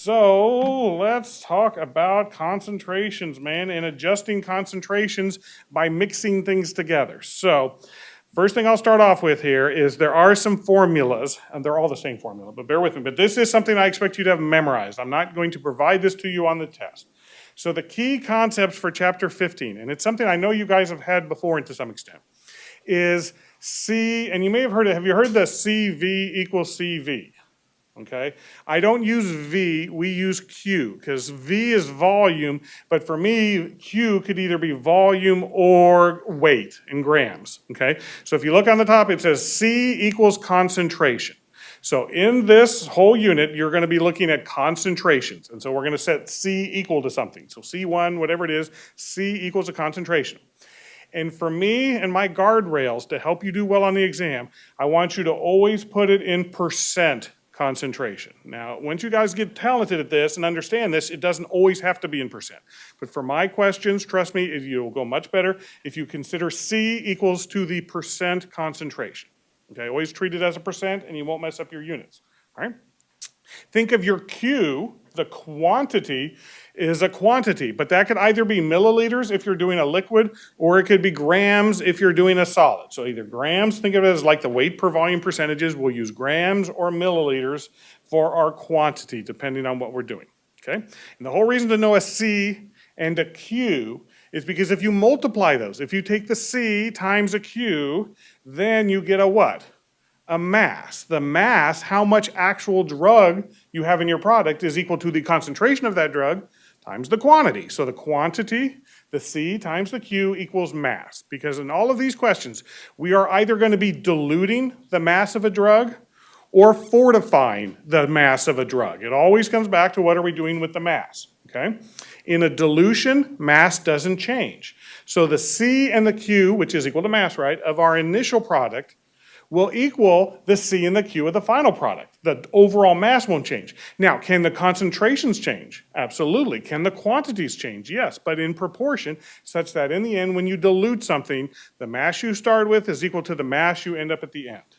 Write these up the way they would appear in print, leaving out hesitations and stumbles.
So let's talk about concentrations, man, and adjusting concentrations by mixing things together. So first thing I'll start off with here is there are some formulas, and they're all the same formula, but bear with me. But this is something I expect you to have memorized. I'm not going to provide this to you on the test. So the key concepts for chapter 15, and it's something I know you guys have had before to some extent, is C, and you may have heard it, have you heard the CV equals CV? Okay, I don't use V, we use Q, because V is volume, but for me, Q could either be volume or weight in grams, okay? So if you look on the top, it says C equals concentration. So in this whole unit, you're gonna be looking at concentrations, and so we're gonna set C equal to something. So C1, whatever it is, C equals a concentration. And for me and my guardrails to help you do well on the exam, I want you to always put it in percent concentration. Now, once you guys get talented at this and understand this, it doesn't always have to be in percent. But for my questions, trust me, you'll go much better if you consider C equals to the percent concentration. Okay, always treat it as a percent and you won't mess up your units, all right? Think of your Q, the quantity is a quantity, but that could either be milliliters if you're doing a liquid, or it could be grams if you're doing a solid. So either grams, think of it as like the weight per volume percentages, we'll use grams or milliliters for our quantity, depending on what we're doing, okay? And the whole reason to know a C and a Q is because if you multiply those, if you take the C times a Q, then you get a what? A mass. The mass, how much actual drug you have in your product, is equal to the concentration of that drug times the quantity. So the quantity, the C times the Q equals mass. Because in all of these questions, we are either going to be diluting the mass of a drug or fortifying the mass of a drug. It always comes back to what are we doing with the mass, okay? In a dilution, mass doesn't change. So the C and the Q, which is equal to mass, right, of our initial product, will equal the C and the Q of the final product. The overall mass won't change. Now, can the concentrations change? Absolutely. Can the quantities change? Yes, but in proportion, such that in the end, when you dilute something, the mass you start with is equal to the mass you end up at the end,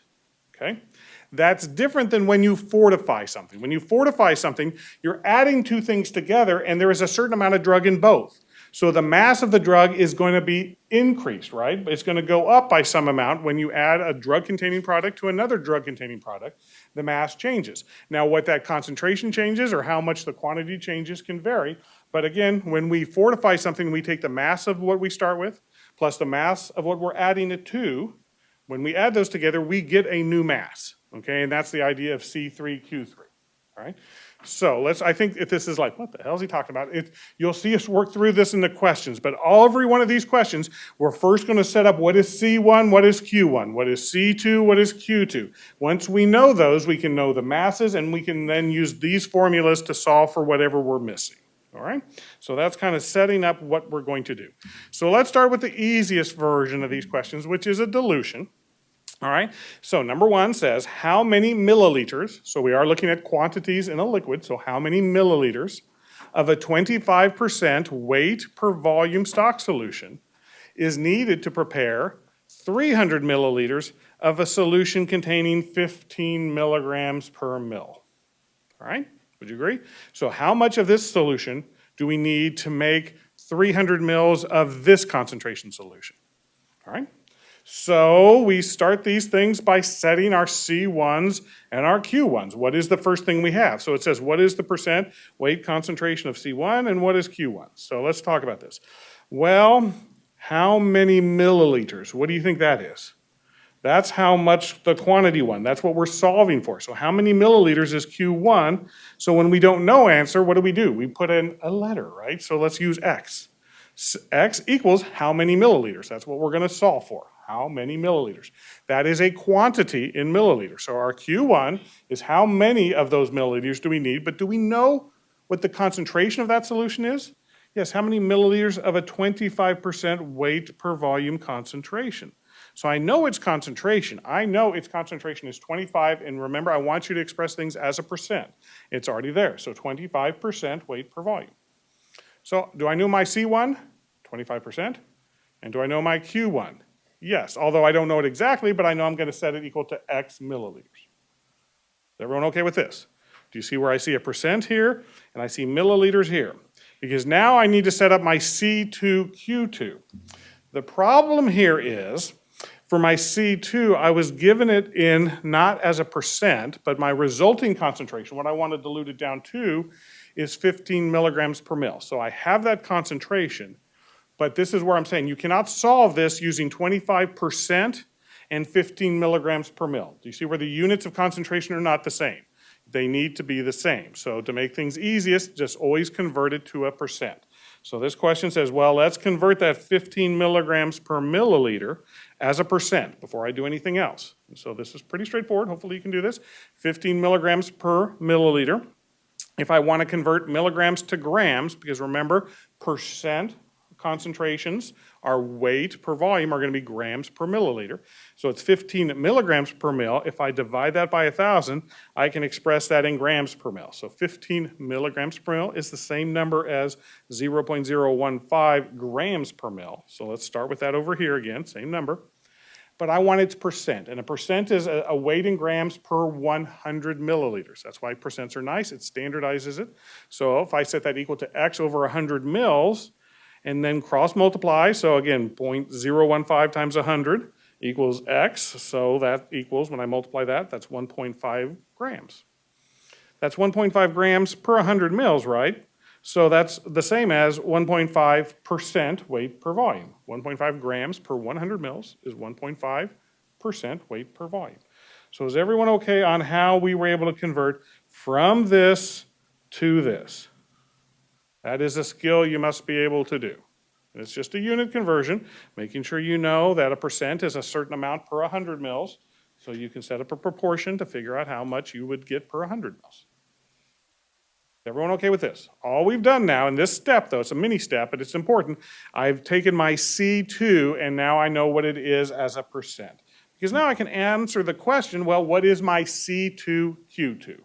okay? That's different than when you fortify something. When you fortify something, you're adding two things together and there is a certain amount of drug in both. So the mass of the drug is going to be increased, right? It's going to go up by some amount when you add a drug-containing product to another drug-containing product. The mass changes. Now, what that concentration changes or how much the quantity changes can vary. But again, when we fortify something, we take the mass of what we start with plus the mass of what we're adding it to. When we add those together, we get a new mass, okay? And that's the idea of C3Q3, all right? So I think if this is like, what the hell is he talking about? You'll see us work through this in the questions, but every one of these questions, we're first going to set up what is C1, what is Q1, what is C2, what is Q2. Once we know those, we can know the masses, and we can then use these formulas to solve for whatever we're missing. All right, so that's kind of setting up what we're going to do. So let's start with the easiest version of these questions, which is a dilution. All right, so number one says how many milliliters, so we are looking at quantities in a liquid, so how many milliliters of a 25% weight per volume stock solution is needed to prepare 300 milliliters of a solution containing 15 milligrams per mil. All right, would you agree? So how much of this solution do we need to make 300 mils of this concentration solution? All right. So we start these things by setting our C1s and our Q1s. What is the first thing we have? So it says, what is the percent weight concentration of C1 and what is Q1? So let's talk about this. Well, how many milliliters? What do you think that is? That's how much the quantity one. That's what we're solving for. So how many milliliters is Q1? So when we don't know answer, what do? We put in a letter, right? So let's use X. X equals how many milliliters. That's what we're going to solve for. How many milliliters? That is a quantity in milliliters. So our Q1 is how many of those milliliters do we need, but do we know what the concentration of that solution is? Yes, how many milliliters of a 25% weight per volume concentration? So I know its concentration. I know its concentration is 25, and remember, I want you to express things as a percent. It's already there, so 25% weight per volume. So do I know my C1? 25%. And do I know my Q1? Yes, although I don't know it exactly, but I know I'm going to set it equal to X milliliters. Is everyone okay with this? Do you see where I see a percent here and I see milliliters here? Because now I need to set up my C2Q2. The problem here is, for my C2, I was given it in not as a percent, but my resulting concentration, what I want to dilute it down to, is 15 milligrams per mil. So I have that concentration, but this is where I'm saying you cannot solve this using 25% and 15 milligrams per mil. Do you see where the units of concentration are not the same? They need to be the same. So to make things easiest, just always convert it to a percent. So this question says, well, let's convert that 15 milligrams per milliliter as a percent before I do anything else. And so this is pretty straightforward. Hopefully you can do this. 15 milligrams per milliliter. If I want to convert milligrams to grams, because remember, percent concentrations, our weight per volume are going to be grams per milliliter. So it's 15 milligrams per mil. If I divide that by 1,000, I can express that in grams per mil. So 15 milligrams per mil is the same number as 0.015 grams per mil. So let's start with that over here again, same number. But I want its percent, and a percent is a weight in grams per 100 milliliters. That's why percents are nice, it standardizes it. So if I set that equal to X over 100 mils, and then cross multiply, so again, 0.015 times 100 equals X, so that equals, when I multiply that, that's 1.5 grams. That's 1.5 grams per 100 mils, right? So that's the same as 1.5% weight per volume. 1.5 grams per 100 mils is 1.5% weight per volume. So is everyone okay on how we were able to convert from this to this? That is a skill you must be able to do. And it's just a unit conversion, making sure you know that a percent is a certain amount per 100 mils, so you can set up a proportion to figure out how much you would get per 100 mils. Is everyone okay with this? All we've done now in this step, though, it's a mini step, but it's important, I've taken my C2 and now I know what it is as a percent. Because now I can answer the question, well, what is my C2Q2?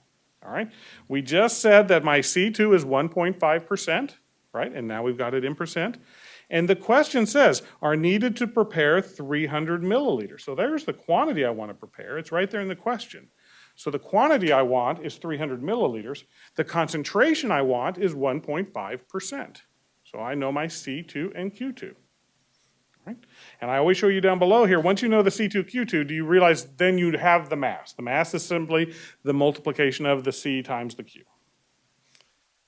All right, we just said that my C2 is 1.5%, right? And now we've got it in percent. And the question says, are needed to prepare 300 milliliters. So there's the quantity I want to prepare. It's right there in the question. So the quantity I want is 300 milliliters. The concentration I want is 1.5%. So I know my C2 and Q2. Right? And I always show you down below here, once you know the C2Q2, do you realize then you have the mass? The mass is simply the multiplication of the C times the Q.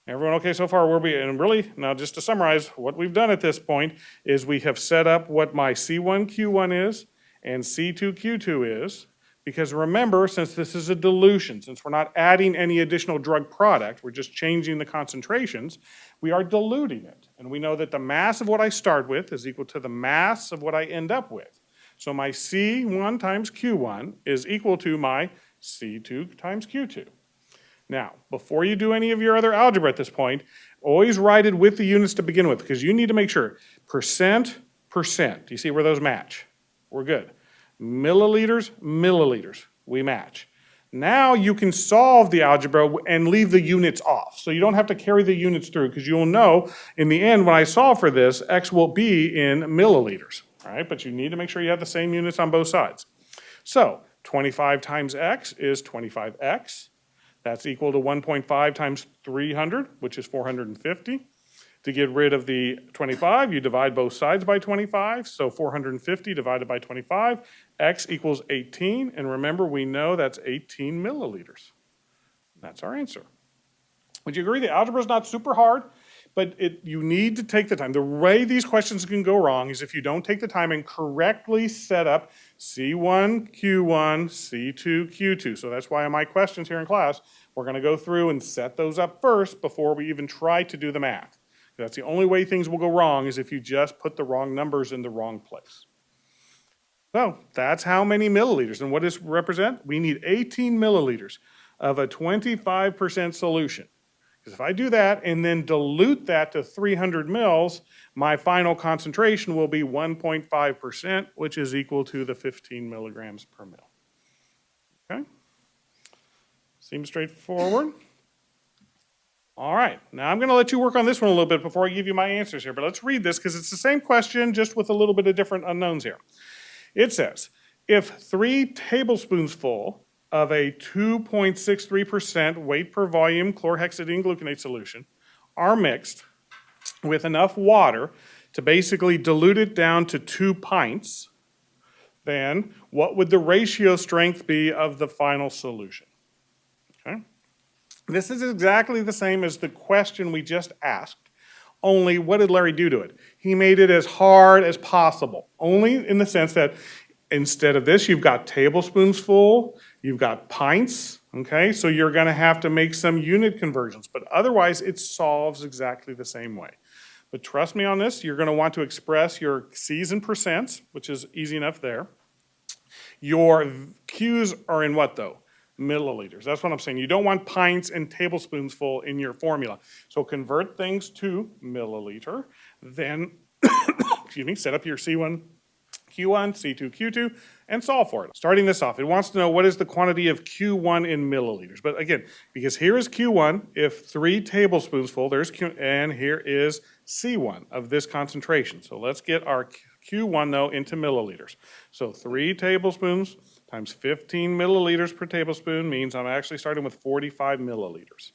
Everyone okay so far? And really, now just to summarize, what we've done at this point is we have set up what my C1Q1 is and C2Q2 is, because remember, since this is a dilution, since we're not adding any additional drug product, we're just changing the concentrations, we are diluting it. And we know that the mass of what I start with is equal to the mass of what I end up with. So my C1 times Q1 is equal to my C2 times Q2. Now, before you do any of your other algebra at this point, always write it with the units to begin with, because you need to make sure percent, percent. Do you see where those match? We're good. Milliliters, milliliters, we match. Now you can solve the algebra and leave the units off. So you don't have to carry the units through, because you'll know in the end when I solve for this, X will be in milliliters. All right, but you need to make sure you have the same units on both sides. So 25 times X is 25X. That's equal to 1.5 times 300, which is 450. To get rid of the 25, you divide both sides by 25, so 450 divided by 25, X equals 18, and remember, we know that's 18 milliliters. That's our answer. Would you agree the algebra is not super hard, but you need to take the time. The way these questions can go wrong is if you don't take the time and correctly set up C1, Q1, C2, Q2. So that's why in my questions here in class, we're going to go through and set those up first before we even try to do the math. That's the only way things will go wrong, is if you just put the wrong numbers in the wrong place. So that's how many milliliters. And what does it represent? We need 18 milliliters of a 25% solution. Because if I do that and then dilute that to 300 mils, my final concentration will be 1.5%, which is equal to the 15 milligrams per mil. Okay? Seems straightforward. All right, now I'm going to let you work on this one a little bit before I give you my answers here, but let's read this because it's the same question just with a little bit of different unknowns here. It says, if 3 tablespoons full of a 2.63% weight per volume chlorhexidine gluconate solution are mixed with enough water to basically dilute it down to 2 pints, then what would the ratio strength be of the final solution? Okay? This is exactly the same as the question we just asked, only what did Larry do to it? He made it as hard as possible, only in the sense that instead of this, you've got tablespoons full, you've got pints, okay? So you're gonna have to make some unit conversions, but otherwise it solves exactly the same way. But trust me on this, you're gonna want to express your C's in percents, which is easy enough there. Your Q's are in what though? Milliliters. That's what I'm saying. You don't want pints and tablespoons full in your formula. So convert things to milliliter, then, excuse me, set up your C1, Q1, C2, Q2, and solve for it. Starting this off, it wants to know what is the quantity of Q1 in milliliters. But again, because here is Q1, if 3 tablespoons full, there's Q, and here is C1 of this concentration. So let's get our Q1 though into milliliters. So 3 tablespoons times 15 milliliters per tablespoon means I'm actually starting with 45 milliliters.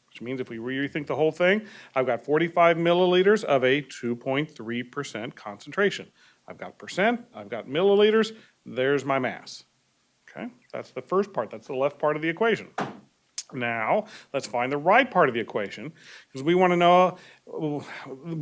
Which means if we rethink the whole thing, I've got 45 milliliters of a 2.3% concentration. I've got percent, I've got milliliters, there's my mass. Okay, that's the first part, that's the left part of the equation. Now, let's find the right part of the equation, because we want to know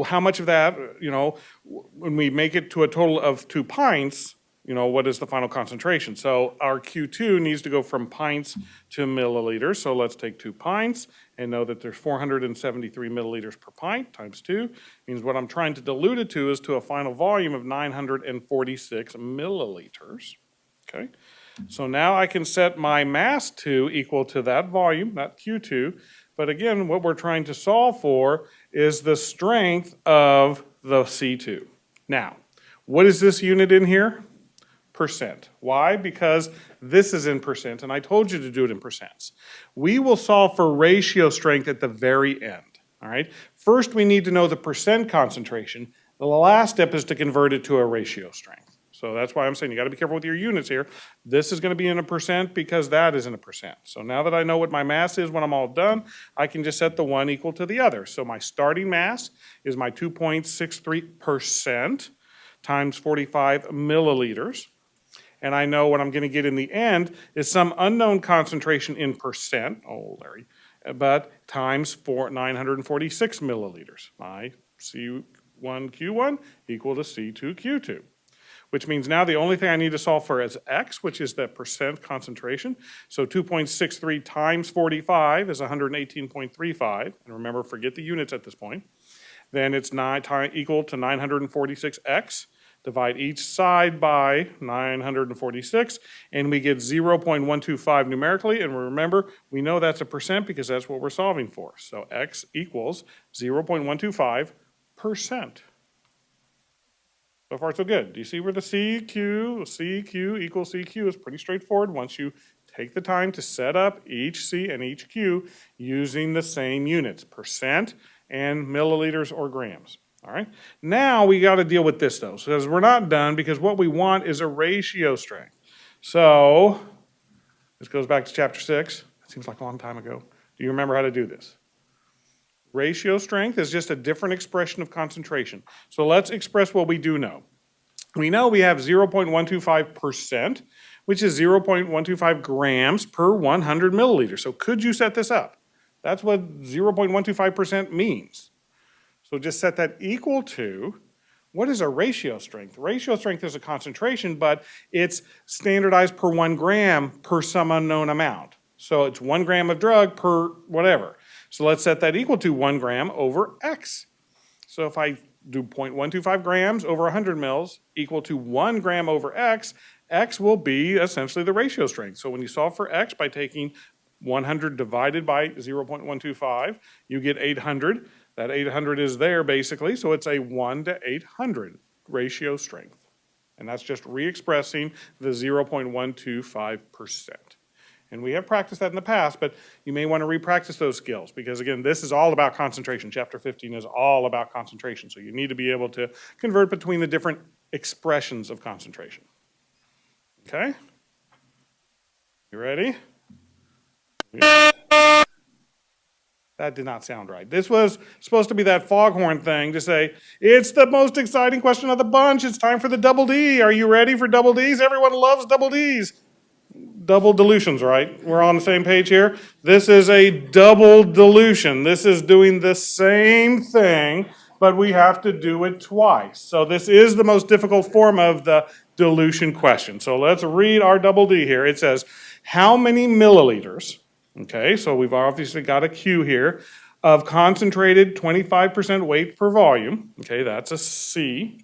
how much of that, you know, when we make it to a total of 2 pints, you know, what is the final concentration? So our Q2 needs to go from pints to milliliters. So let's take 2 pints and know that there's 473 milliliters per pint times 2. Means what I'm trying to dilute it to is to a final volume of 946 milliliters. Okay. So now I can set my mass to equal to that volume, that Q2. But again, what we're trying to solve for is the strength of the C2. Now, what is this unit in here? Percent. Why? Because this is in percent, and I told you to do it in percents. We will solve for ratio strength at the very end, all right? First, we need to know the percent concentration. The last step is to convert it to a ratio strength. So that's why I'm saying you got to be careful with your units here. This is going to be in a percent because that is in a percent. So now that I know what my mass is when I'm all done, I can just set the one equal to the other. So my starting mass is my 2.63% times 45 milliliters. And I know what I'm going to get in the end is some unknown concentration in percent, oh Larry, but times 946 milliliters. My C1Q1 equal to C2Q2, which means now the only thing I need to solve for is X, which is the percent concentration. So 2.63 times 45 is 118.35. And remember, forget the units at this point. Then it's equal to 946X. Divide each side by 946, and we get 0.125 numerically. And remember, we know that's a percent because that's what we're solving for. So X equals 0.125%. So far, so good. Do you see where the CQ equals CQ is pretty straightforward once you take the time to set up each C and each Q using the same units, percent and milliliters or grams. All right, now we got to deal with this though, because we're not done because what we want is a ratio strength. So this goes back to chapter 6. It seems like a long time ago. Do you remember how to do this? Ratio strength is just a different expression of concentration. So let's express what we do know. We know we have 0.125%, which is 0.125 grams per 100 milliliters. So could you set this up? That's what 0.125% means. So just set that equal to, what is a ratio strength? Ratio strength is a concentration, but it's standardized per 1 gram per some unknown amount. So it's 1 gram of drug per whatever. So let's set that equal to 1 gram over X. So if I do 0.125 grams over 100 mils equal to 1 gram over X, X will be essentially the ratio strength. So when you solve for X by taking 100 divided by 0.125, you get 800. That 800 is there basically, so it's a 1 to 800 ratio strength. And that's just re-expressing the 0.125%. And we have practiced that in the past, but you may want to re-practice those skills because again, this is all about concentration. Chapter 15 is all about concentration, so you need to be able to convert between the different expressions of concentration. Okay? You ready? That did not sound right. This was supposed to be that foghorn thing to say, it's the most exciting question of the bunch. It's time for the double D. Are you ready for double Ds? Everyone loves double Ds. Double dilutions, right? We're on the same page here. This is a double dilution. This is doing the same thing, but we have to do it twice. So this is the most difficult form of the dilution question. So let's read our double D here. It says, how many milliliters, okay, so we've obviously got a Q here, of concentrated 25% weight per volume, okay, that's a C,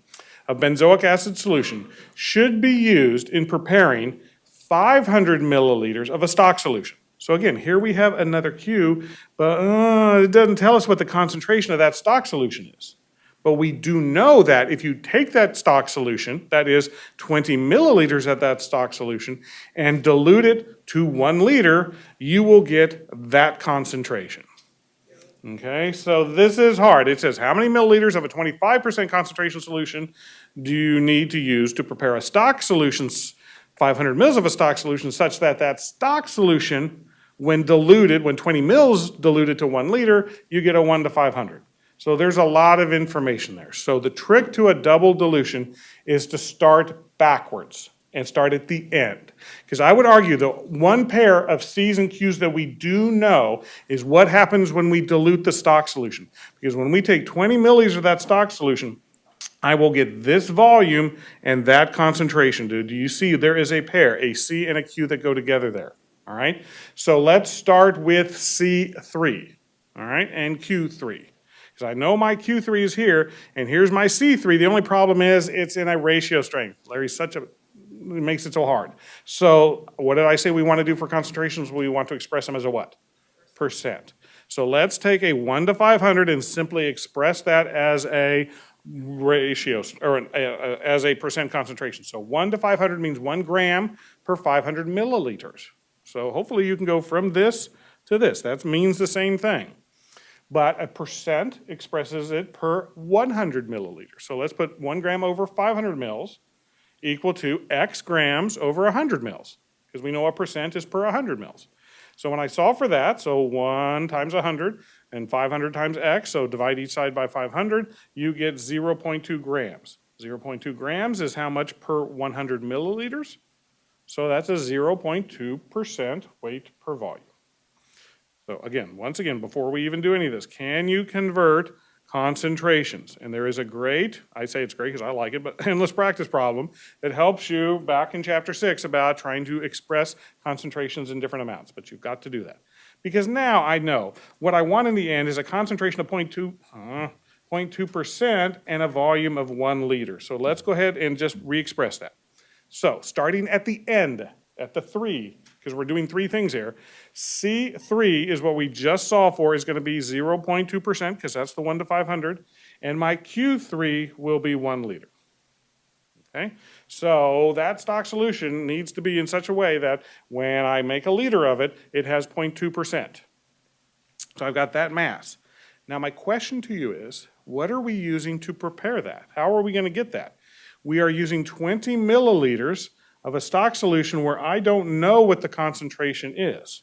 of benzoic acid solution should be used in preparing 500 milliliters of a stock solution. So again, here we have another Q, but it doesn't tell us what the concentration of that stock solution is. But we do know that if you take that stock solution, that is 20 milliliters of that stock solution, and dilute it to 1 liter, you will get that concentration. Okay, so this is hard. It says, how many milliliters of a 25% concentration solution do you need to use to prepare a stock solution, 500 mils of a stock solution, such that that stock solution, when diluted, when 20 mils diluted to 1 liter, you get a 1 to 500. So there's a lot of information there. So the trick to a double dilution is to start backwards and start at the end. Because I would argue the one pair of C's and Q's that we do know is what happens when we dilute the stock solution. Because when we take 20 milliliters of that stock solution, I will get this volume and that concentration. Do you see there is a pair, a C and a Q that go together there? All right, so let's start with C3, all right, and Q3. Because I know my Q3 is here, and here's my C3. The only problem is it's in a ratio strength. Larry's it makes it so hard. So what did I say we want to do for concentrations? We want to express them as a what? Percent. So let's take a 1 to 500 and simply express that as a ratio, or as a percent concentration. So 1 to 500 means 1 gram per 500 milliliters. So hopefully you can go from this to this. That means the same thing. But a percent expresses it per 100 milliliters. So let's put 1 gram over 500 mils equal to X grams over 100 mils, because we know a percent is per 100 mils. So when I solve for that, so 1 times 100 and 500 times X, so divide each side by 500, you get 0.2 grams. 0.2 grams is how much per 100 milliliters? So that's a 0.2% weight per volume. So again, once again, before we even do any of this, can you convert concentrations? And there is a great, I say it's great because I like it, but endless practice problem that helps you back in chapter 6 about trying to express concentrations in different amounts. But you've got to do that. Because now I know what I want in the end is a concentration of 0.2% and a volume of 1 liter. So let's go ahead and just re-express that. So starting at the end, at the 3, because we're doing 3 things here, C3 is what we just saw for, is going to be 0.2%, because that's the 1 to 500, and my Q3 will be 1 liter. Okay, so that stock solution needs to be in such a way that when I make a liter of it, it has 0.2%. So I've got that mass. Now my question to you is, what are we using to prepare that? How are we going to get that? We are using 20 milliliters of a stock solution where I don't know what the concentration is.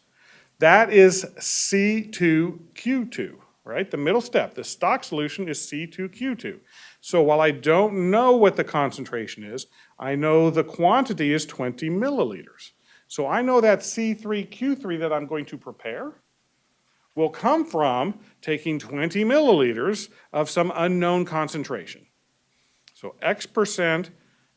That is C2Q2, right? The middle step, the stock solution is C2Q2. So while I don't know what the concentration is, I know the quantity is 20 milliliters. So I know that C3Q3 that I'm going to prepare will come from taking 20 milliliters of some unknown concentration. So X percent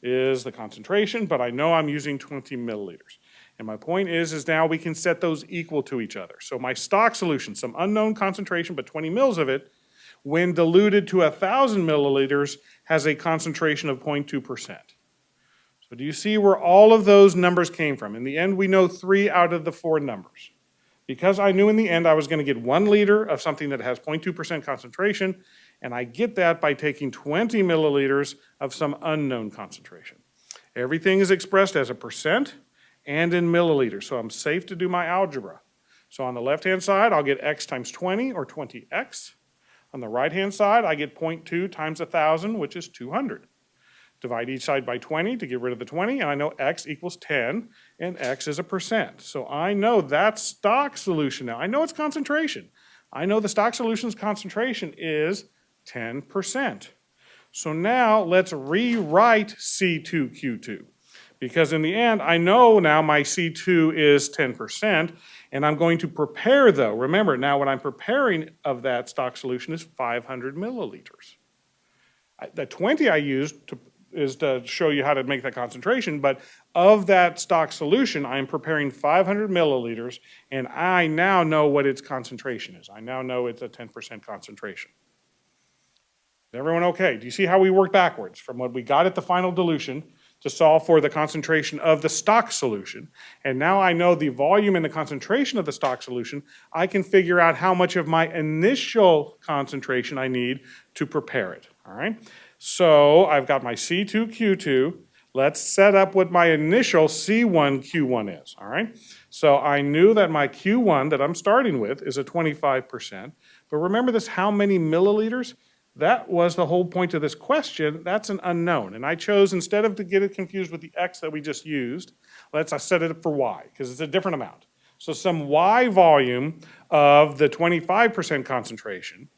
is the concentration, but I know I'm using 20 milliliters. And my point is now we can set those equal to each other. So my stock solution, some unknown concentration, but 20 mils of it, when diluted to 1,000 milliliters, has a concentration of 0.2%. So do you see where all of those numbers came from? In the end, we know 3 out of the 4 numbers. Because I knew in the end I was going to get 1 liter of something that has 0.2% concentration, and I get that by taking 20 milliliters of some unknown concentration. Everything is expressed as a percent and in milliliters, so I'm safe to do my algebra. So on the left-hand side, I'll get X times 20, or 20X. On the right-hand side, I get 0.2 times 1,000, which is 200. Divide each side by 20 to get rid of the 20, and I know x equals 10, and x is a percent. So I know that's stock solution now. I know its concentration. I know the stock solution's concentration is 10%. So now let's rewrite C2Q2. Because in the end, I know now my C2 is 10%, and I'm going to prepare though. Remember, now what I'm preparing of that stock solution is 500 milliliters. The 20 I used is to show you how to make that concentration, but of that stock solution, I'm preparing 500 milliliters, and I now know what its concentration is. I now know it's a 10% concentration. Is everyone okay? Do you see how we work backwards from what we got at the final dilution to solve for the concentration of the stock solution? And now I know the volume and the concentration of the stock solution. I can figure out how much of my initial concentration I need to prepare it, all right? So I've got my C2Q2. Let's set up what my initial C1Q1 is, all right? So I knew that my Q1 that I'm starting with is a 25%. But remember this, how many milliliters? That was the whole point of this question. That's an unknown. And I chose, instead of to get it confused with the X that we just used, I set it up for Y, because it's a different amount. So some Y volume of the 25% concentration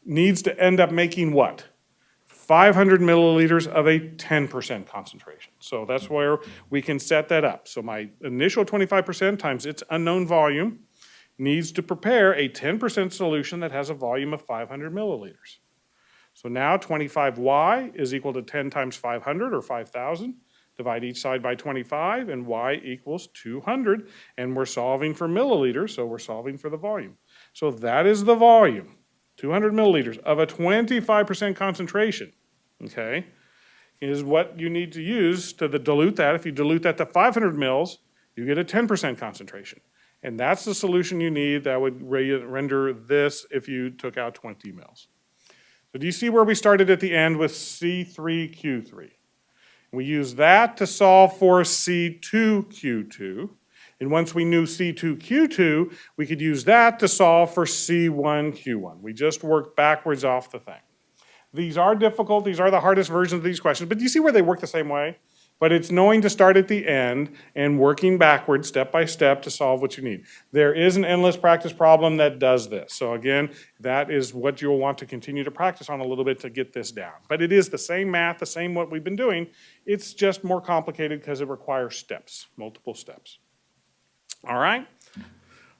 needs to end up making what? 500 milliliters of a 10% concentration. So that's where we can set that up. So my initial 25% times its unknown volume needs to prepare a 10% solution that has a volume of 500 milliliters. So now 25y is equal to 10 times 500, or 5,000. Divide each side by 25, and y equals 200. And we're solving for milliliters, so we're solving for the volume. So that is the volume, 200 milliliters of a 25% concentration, okay, is what you need to use to dilute that. If you dilute that to 500 mils, you get a 10% concentration. And that's the solution you need that would render this if you took out 20 mils. So do you see where we started at the end with C3Q3? We used that to solve for C2Q2. And once we knew C2Q2, we could use that to solve for C1Q1. We just worked backwards off the thing. These are difficult. These are the hardest versions of these questions. But do you see where they work the same way? But it's knowing to start at the end and working backwards step by step to solve what you need. There is an endless practice problem that does this. So again, that is what you'll want to continue to practice on a little bit to get this down. But it is the same math, the same what we've been doing. It's just more complicated because it requires steps, multiple steps. All right?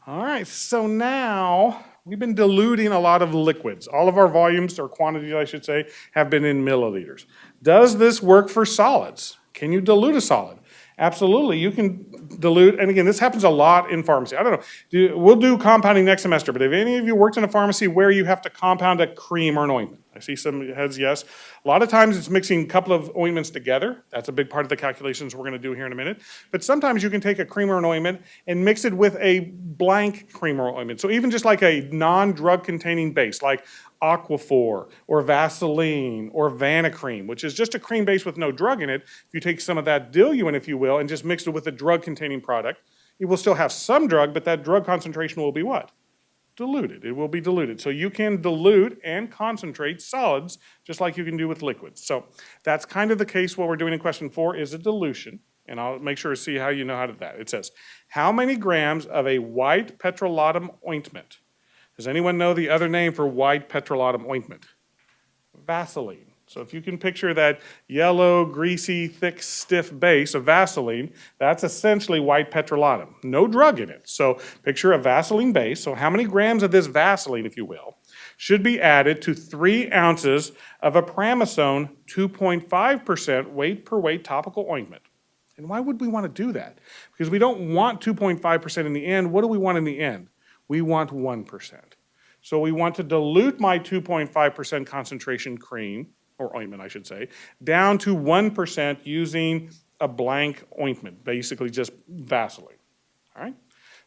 All right, so now we've been diluting a lot of liquids. All of our volumes, or quantities I should say, have been in milliliters. Does this work for solids? Can you dilute a solid? Absolutely, you can dilute, and again, this happens a lot in pharmacy. I don't know, we'll do compounding next semester, but have any of you worked in a pharmacy where you have to compound a cream or an ointment? I see some heads, yes. A lot of times it's mixing a couple of ointments together. That's a big part of the calculations we're going to do here in a minute. But sometimes you can take a cream or an ointment and mix it with a blank cream or ointment. So even just like a non-drug containing base, like Aquaphor or Vaseline or Vanicream, which is just a cream base with no drug in it. If you take some of that diluent, if you will, and just mix it with a drug containing product, it will still have some drug, but that drug concentration will be what? Diluted. It will be diluted. So you can dilute and concentrate solids just like you can do with liquids. So that's kind of the case. What we're doing in question 4 is a dilution. And I'll make sure to see how you know how to do that. It says, how many grams of a white petrolatum ointment? Does anyone know the other name for white petrolatum ointment? Vaseline. So if you can picture that yellow, greasy, thick, stiff base of Vaseline, that's essentially white petrolatum. No drug in it. So picture a Vaseline base. So how many grams of this Vaseline, if you will, should be added to 3 ounces of a Pramazone 2.5% weight per weight topical ointment? And why would we want to do that? Because we don't want 2.5% in the end. What do we want in the end? We want 1%. So we want to dilute my 2.5% concentration cream, or ointment I should say, down to 1% using a blank ointment, basically just Vaseline, all right?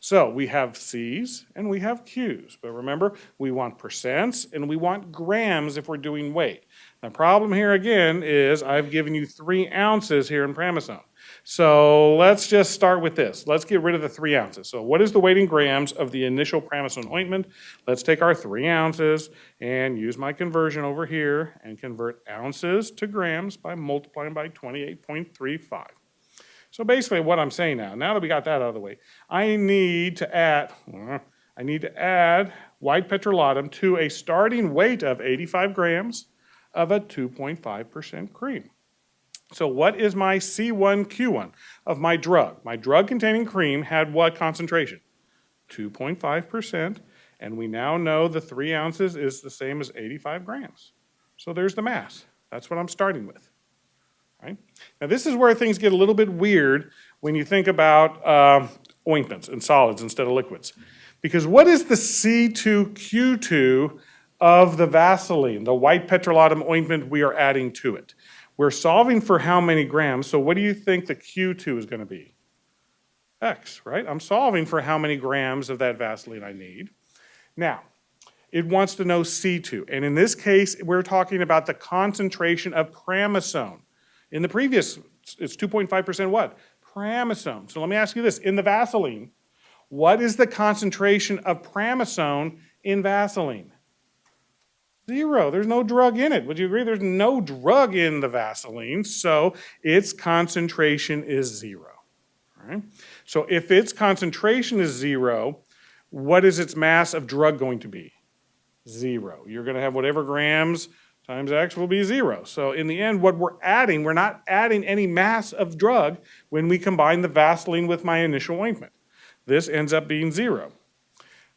So we have C's and we have Q's, but remember, we want percents and we want grams if we're doing weight. The problem here again is I've given you 3 ounces here in Pramazone. So let's just start with this. Let's get rid of the 3 ounces. So what is the weight in grams of the initial Pramazone ointment? Let's take our 3 ounces and use my conversion over here and convert ounces to grams by multiplying by 28.35. So basically what I'm saying now that we got that out of the way, I need to add white petrolatum to a starting weight of 85 grams of a 2.5% cream. So what is my C1Q1 of my drug? My drug-containing cream had what concentration? 2.5%, and we now know the 3 ounces is the same as 85 grams. So there's the mass. That's what I'm starting with. Right? Now this is where things get a little bit weird when you think about ointments and solids instead of liquids. Because what is the C2Q2 of the Vaseline, the white petrolatum ointment we are adding to it? We're solving for how many grams, so what do you think the Q2 is going to be? X, right? I'm solving for how many grams of that Vaseline I need. Now, it wants to know C2, and in this case, we're talking about the concentration of Pramazone. In the previous, it's 2.5% what? Pramazone. So let me ask you this, in the Vaseline, what is the concentration of Pramazone in Vaseline? 0. There's no drug in it. Would you agree? There's no drug in the Vaseline, so its concentration is 0. Right? So if its concentration is 0, what is its mass of drug going to be? 0. You're going to have whatever grams times X will be 0. So in the end, what we're not adding any mass of drug when we combine the Vaseline with my initial ointment. This ends up being 0.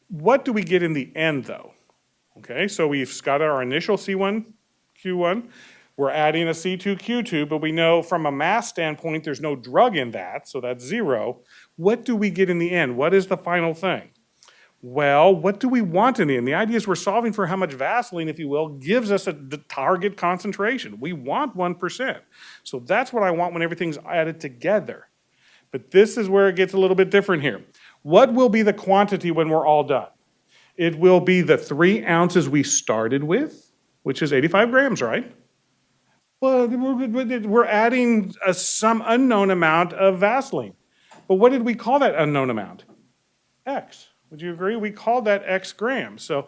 What do we get in the end, though? Okay, so we've got our initial C1Q1. We're adding a C2Q2, but we know from a mass standpoint, there's no drug in that, so that's 0. What do we get in the end? What is the final thing? Well, what do we want in the end? The idea is we're solving for how much Vaseline, if you will, gives us the target concentration. We want 1%. So that's what I want when everything's added together. But this is where it gets a little bit different here. What will be the quantity when we're all done? It will be the 3 ounces we started with, which is 85 grams, right? Well, we're adding some unknown amount of Vaseline. But what did we call that unknown amount? X. Would you agree? We called that X grams. So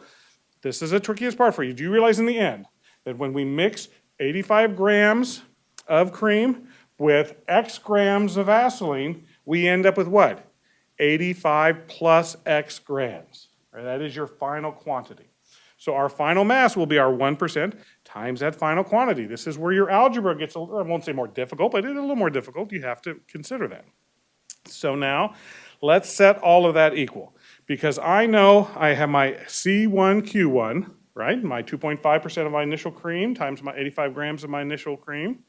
this is the trickiest part for you. Do you realize in the end that when we mix 85 grams of cream with X grams of Vaseline, we end up with what? 85 plus X grams. Right? That is your final quantity. So our final mass will be our 1% times that final quantity. This is where your algebra gets, I won't say more difficult, but it's a little more difficult. You have to consider that. So now, let's set all of that equal. Because I know I have my C1Q1, right? My 2.5% of my initial cream times my 85 grams of my initial cream.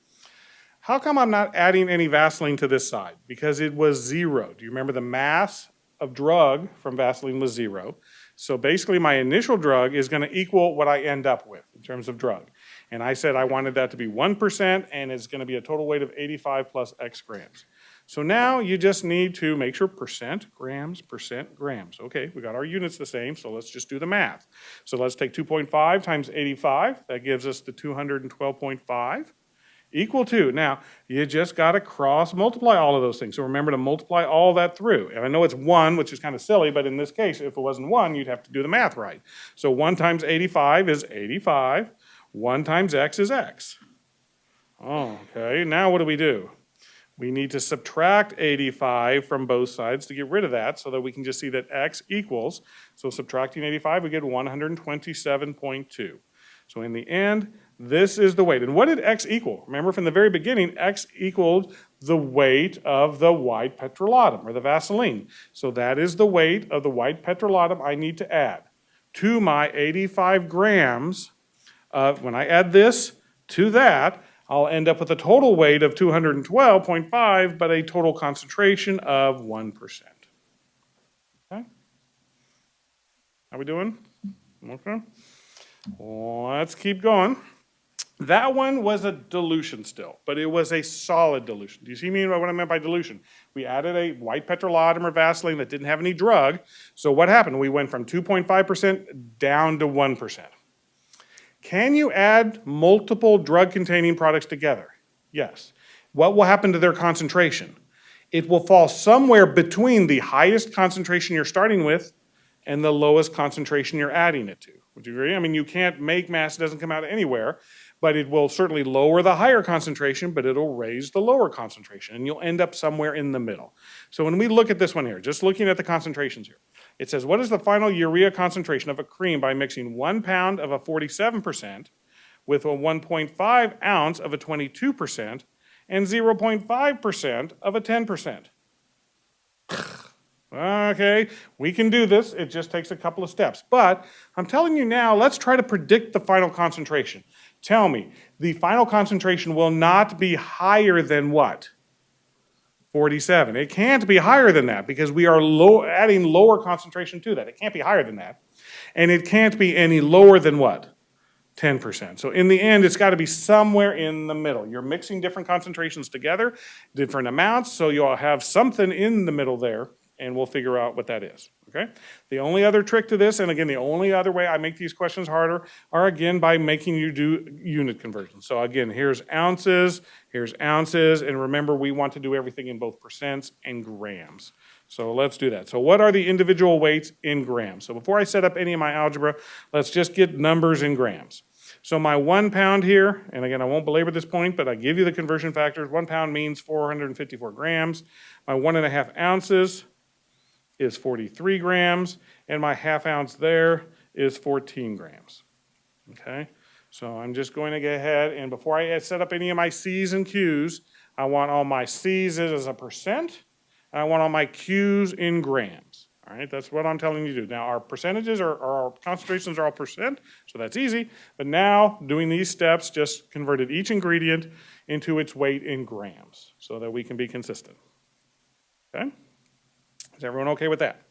How come I'm not adding any Vaseline to this side? Because it was 0. Do you remember the mass of drug from Vaseline was 0? So basically my initial drug is going to equal what I end up with in terms of drug. And I said I wanted that to be 1%, and it's going to be a total weight of 85 plus X grams. So now you just need to make sure percent grams. Okay, we got our units the same, so let's just do the math. So let's take 2.5 times 85. That gives us the 212.5 equal to. Now, you just got to cross multiply all of those things. So remember to multiply all that through. And I know it's 1, which is kind of silly, but in this case, if it wasn't 1, you'd have to do the math right. So 1 times 85 is 85. 1 times X is X. Okay, now what do? We need to subtract 85 from both sides to get rid of that so that we can just see that X equals. So subtracting 85, we get 127.2. So in the end, this is the weight. And what did X equal? Remember from the very beginning, X equaled the weight of the white petrolatum, or the Vaseline. So that is the weight of the white petrolatum I need to add to my 85 grams. When I add this to that, I'll end up with a total weight of 212.5, but a total concentration of 1%. Okay? How we doing? Okay. Let's keep going. That one was a dilution still, but it was a solid dilution. Do you see me what I meant by dilution? We added a white petrolatum or Vaseline that didn't have any drug. So what happened? We went from 2.5% down to 1%. Can you add multiple drug-containing products together? Yes. what will happen to their concentration? It will fall somewhere between the highest concentration you're starting with and the lowest concentration you're adding it to. Would you agree? I mean, you can't make mass, it doesn't come out of anywhere, but it will certainly lower the higher concentration, but it'll raise the lower concentration, and you'll end up somewhere in the middle. So when we look at this one here, just looking at the concentrations here, it says, what is the final urea concentration of a cream by mixing 1 pound of a 47% with a 1.5 ounce of a 22% and 0.5% of a 10%? Okay, we can do this. It just takes a couple of steps. But I'm telling you now, let's try to predict the final concentration. Tell me, the final concentration will not be higher than what? 47. It can't be higher than that because we are adding lower concentration to that. It can't be higher than that. And it can't be any lower than what? 10%. So in the end, it's got to be somewhere in the middle. You're mixing different concentrations together, different amounts, so you'll have something in the middle there, and we'll figure out what that is, okay? The only other trick to this, and again, the only other way I make these questions harder, are again by making you do unit conversions. So again, here's ounces, and remember we want to do everything in both percents and grams. So let's do that. So what are the individual weights in grams? So before I set up any of my algebra, let's just get numbers in grams. So my 1 pound here, and again, I won't belabor this point, but I give you the conversion factors. 1 pound means 454 grams. My 1.5 ounces is 43 grams, and my half ounce there is 14 grams, okay? So I'm just going to go ahead, and before I set up any of my C's and Q's, I want all my C's as a percent, and I want all my Q's in grams, all right? That's what I'm telling you to do. Now, our percentages or our concentrations are all percent, so that's easy, but now, doing these steps, just converted each ingredient into its weight in grams so that we can be consistent, okay? Is everyone okay with that?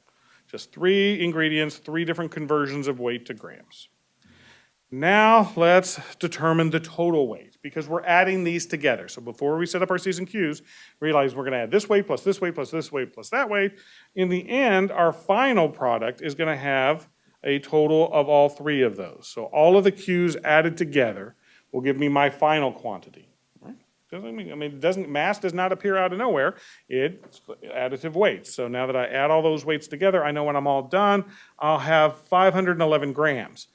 Just 3 ingredients, 3 different conversions of weight to grams. Now let's determine the total weight because we're adding these together. So before we set up our C's and Q's, realize we're going to add this weight plus this weight plus this weight plus that weight. In the end, our final product is going to have a total of all 3 of those. So all of the Q's added together will give me my final quantity. Mass does not appear out of nowhere. It's additive weights. So now that I add all those weights together, I know when I'm all done, I'll have 511 grams.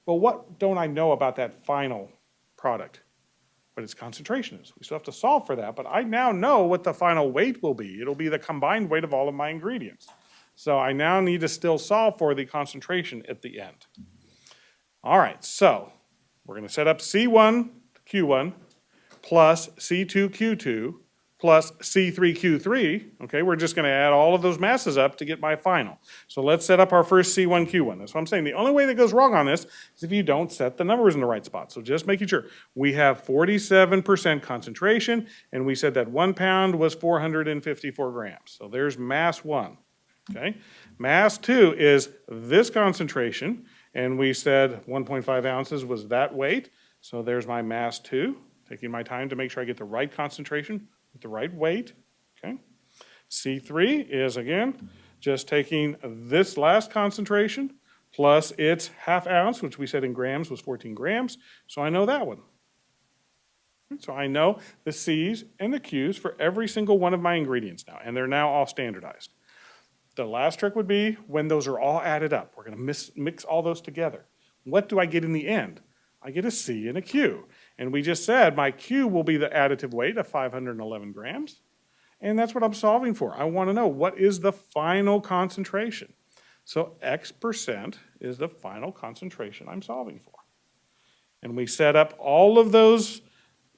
But what don't I know about that final product? What its concentration is. We still have to solve for that, but I now know what the final weight will be. It'll be the combined weight of all of my ingredients. So I now need to still solve for the concentration at the end. All right, so we're going to set up C1 to Q1 plus C2Q2 plus C3Q3, okay, we're just going to add all of those masses up to get my final. So let's set up our first C1Q1. That's what I'm saying. The only way that goes wrong on this is if you don't set the numbers in the right spot. So just making sure. We have 47% concentration, and we said that 1 pound was 454 grams. So there's mass 1, okay? Mass 2 is this concentration, and we said 1.5 ounces was that weight. So there's my mass 2. Taking my time to make sure I get the right concentration with the right weight, okay? C3 is, again, just taking this last concentration plus its half ounce, which we said in grams was 14 grams, so I know that one. So I know the C's and the Q's for every single one of my ingredients now, and they're now all standardized. The last trick would be when those are all added up. We're going to mix all those together. What do I get in the end? I get a C and a Q. And we just said my Q will be the additive weight of 511 grams. And that's what I'm solving for. I want to know what is the final concentration. So X percent is the final concentration I'm solving for. And we set up all of those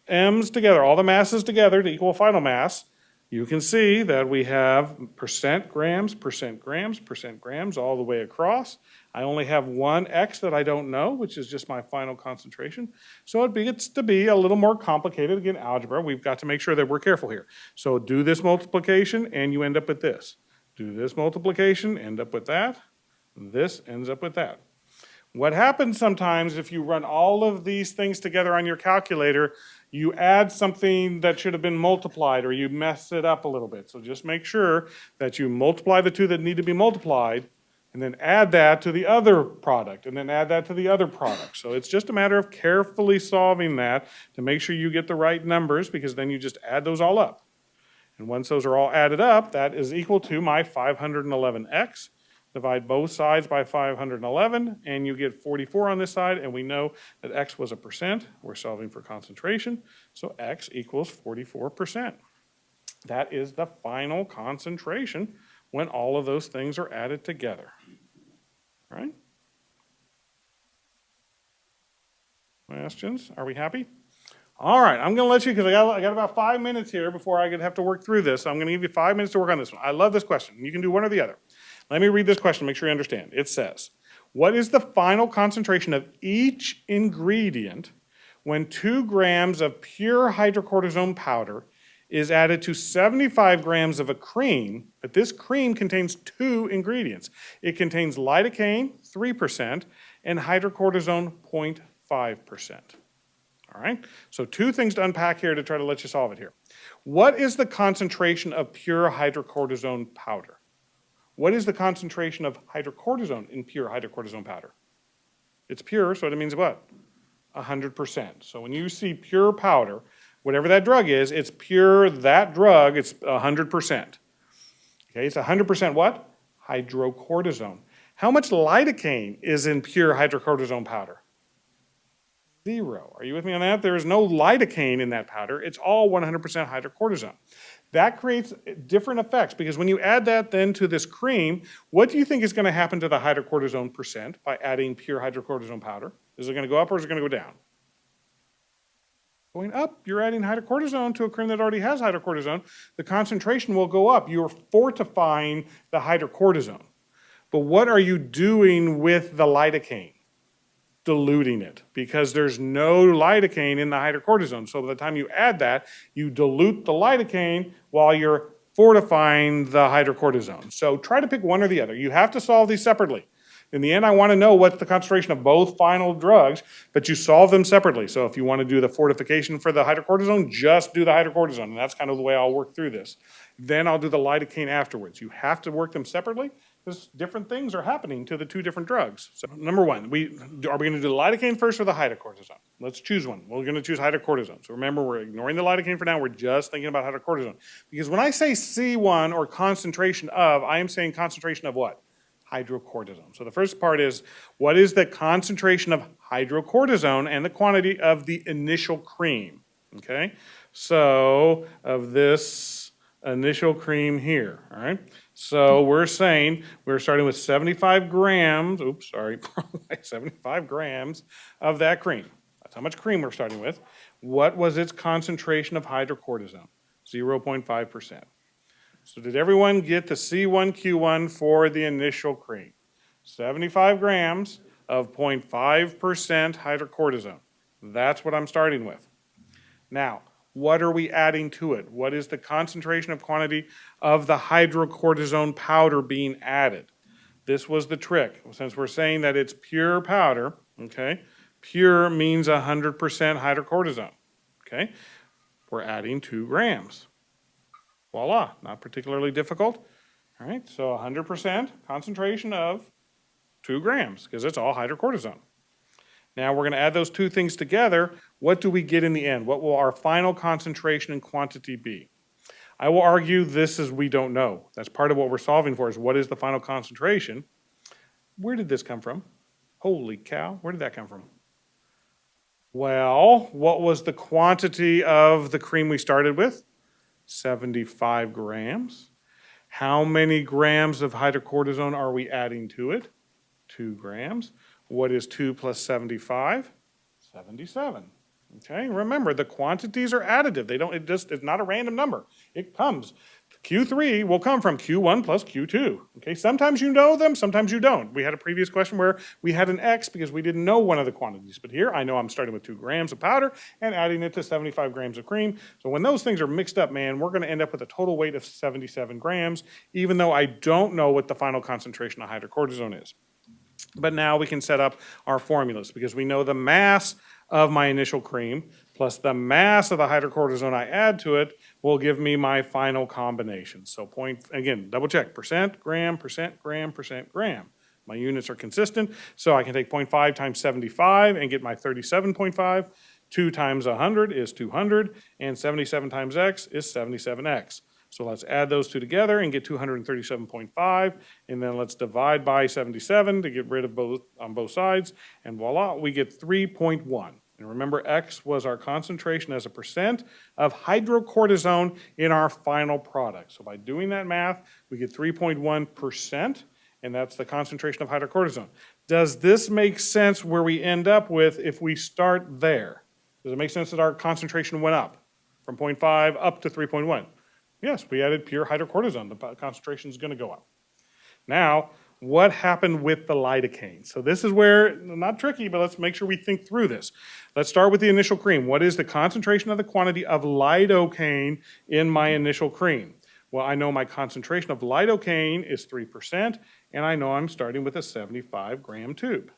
M's together, all the masses together to equal final mass. You can see that we have percent grams, all the way across. I only have one X that I don't know, which is just my final concentration. So it gets to be a little more complicated. Again, algebra, we've got to make sure that we're careful here. So do this multiplication and you end up with this. Do this multiplication, end up with that. This ends up with that. What happens sometimes if you run all of these things together on your calculator, you add something that should have been multiplied or you mess it up a little bit. So just make sure that you multiply the two that need to be multiplied and then add that to the other product, and then add that to the other product. So it's just a matter of carefully solving that to make sure you get the right numbers, because then you just add those all up. And once those are all added up, that is equal to my 511x. Divide both sides by 511, and you get 44 on this side, and we know that x was a percent. We're solving for concentration, so x equals 44%. That is the final concentration when all of those things are added together. Right? Questions? Are we happy? All right, I'm going to let you, because I got about 5 minutes here before I have to work through this. So I'm going to give you 5 minutes to work on this one. I love this question. You can do one or the other. Let me read this question, make sure you understand. It says, what is the final concentration of each ingredient when 2 grams of pure hydrocortisone powder is added to 75 grams of a cream, but this cream contains 2 ingredients. It contains lidocaine, 3%, and hydrocortisone, 0.5%. All right, so 2 things to unpack here to try to let you solve it here. What is the concentration of pure hydrocortisone powder? What is the concentration of hydrocortisone in pure hydrocortisone powder? It's pure, so it means what? 100%. So when you see pure powder, whatever that drug is, it's pure, that drug, it's 100%. Okay, it's 100% what? Hydrocortisone. How much lidocaine is in pure hydrocortisone powder? 0. Are you with me on that? There is no lidocaine in that powder. It's all 100% hydrocortisone. That creates different effects, because when you add that then to this cream, what do you think is going to happen to the hydrocortisone percent by adding pure hydrocortisone powder? Is it going to go up or is it going to go down? Going up. You're adding hydrocortisone to a cream that already has hydrocortisone. The concentration will go up. You're fortifying the hydrocortisone. But what are you doing with the lidocaine? Diluting it, because there's no lidocaine in the hydrocortisone. So by the time you add that, you dilute the lidocaine while you're fortifying the hydrocortisone. So try to pick one or the other. You have to solve these separately. In the end, I want to know what the concentration of both final drugs, but you solve them separately. So if you want to do the fortification for the hydrocortisone, just do the hydrocortisone. And that's kind of the way I'll work through this. Then I'll do the lidocaine afterwards. You have to work them separately, because different things are happening to the 2 different drugs. So number 1, are we going to do the lidocaine first or the hydrocortisone? Let's choose one. We're going to choose hydrocortisone. So remember, we're ignoring the lidocaine for now. We're just thinking about hydrocortisone. Because when I say C1 or concentration of, I am saying concentration of what? Hydrocortisone. So the first part is, what is the concentration of hydrocortisone and the quantity of the initial cream? Okay, so of this initial cream here, all right? So we're saying we're starting with 75 grams, 75 grams of that cream. That's how much cream we're starting with. What was its concentration of hydrocortisone? 0.5%. So did everyone get the C1Q1 for the initial cream? 75 grams of 0.5% hydrocortisone. That's what I'm starting with. Now, what are we adding to it? What is the concentration of quantity of the hydrocortisone powder being added? This was the trick. Since we're saying that it's pure powder, okay, pure means 100% hydrocortisone, okay? We're adding 2 grams. Voila, not particularly difficult. All right, so 100% concentration of 2 grams, because it's all hydrocortisone. Now we're going to add those 2 things together. What do we get in the end? What will our final concentration and quantity be? I will argue this is we don't know. That's part of what we're solving for, is what is the final concentration. Where did this come from? Holy cow, where did that come from? Well, what was the quantity of the cream we started with? 75 grams. How many grams of hydrocortisone are we adding to it? 2 grams. What is 2 plus 75? 77. Okay, remember the quantities are additive. It's not a random number. It comes. Q3 will come from Q1 plus Q2. Okay, sometimes you know them, sometimes you don't. We had a previous question where we had an X because we didn't know one of the quantities. But here I know I'm starting with 2 grams of powder and adding it to 75 grams of cream. So when those things are mixed up, man, we're going to end up with a total weight of 77 grams, even though I don't know what the final concentration of hydrocortisone is. But now we can set up our formulas because we know the mass of my initial cream plus the mass of the hydrocortisone I add to it will give me my final combination. So again, double check, percent, gram, percent, gram, percent, gram. My units are consistent, so I can take 0.5 times 75 and get my 37.5. 2 times 100 is 200, and 77 times x is 77x. So let's add those two together and get 237.5, and then let's divide by 77 to get rid of both on both sides, and voila, we get 3.1. And remember, x was our concentration as a percent of hydrocortisone in our final product. So by doing that math, we get 3.1%, and that's the concentration of hydrocortisone. Does this make sense where we end up with if we start there? Does it make sense that our concentration went up from 0.5 up to 3.1? Yes, we added pure hydrocortisone. The concentration is going to go up. Now, what happened with the lidocaine? So this is where, not tricky, but let's make sure we think through this. Let's start with the initial cream. What is the concentration of the quantity of lidocaine in my initial cream? Well, I know my concentration of lidocaine is 3%, and I know I'm starting with a 75-gram tube.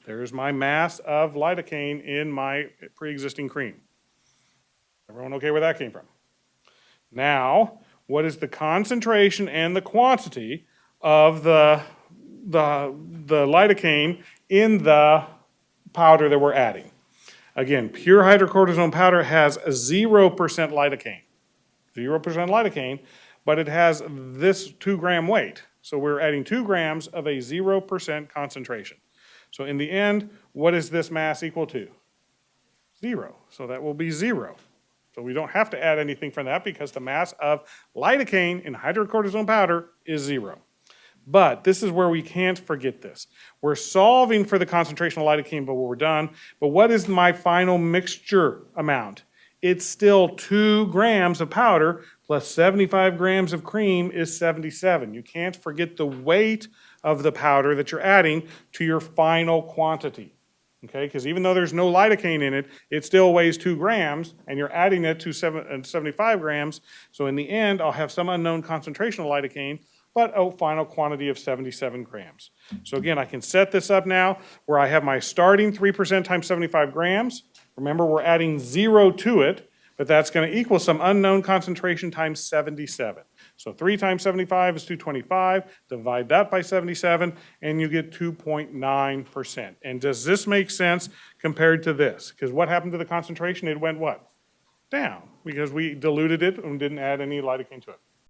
There's my mass of lidocaine in my pre-existing cream. Everyone okay where that came from? Now, what is the concentration and the quantity of the lidocaine in the powder that we're adding? Again, pure hydrocortisone powder has 0% lidocaine. 0% lidocaine, but it has this 2-gram weight. So we're adding 2 grams of a 0% concentration. So in the end, what is this mass equal to? 0. So that will be 0. So we don't have to add anything from that because the mass of lidocaine in hydrocortisone powder is 0. But this is where we can't forget this. We're solving for the concentration of lidocaine before we're done, but what is my final mixture amount? It's still 2 grams of powder plus 75 grams of cream is 77. You can't forget the weight of the powder that you're adding to your final quantity. Okay, because even though there's no lidocaine in it, it still weighs 2 grams, and you're adding it to 75 grams. So in the end, I'll have some unknown concentration of lidocaine, but a final quantity of 77 grams. So again, I can set this up now where I have my starting 3% times 75 grams. Remember, we're adding 0 to it, but that's going to equal some unknown concentration times 77. So 3 times 75 is 225. Divide that by 77, and you get 2.9%. And does this make sense compared to this? Because what happened to the concentration? It went what? Down, because we diluted it and didn't add any lidocaine to it.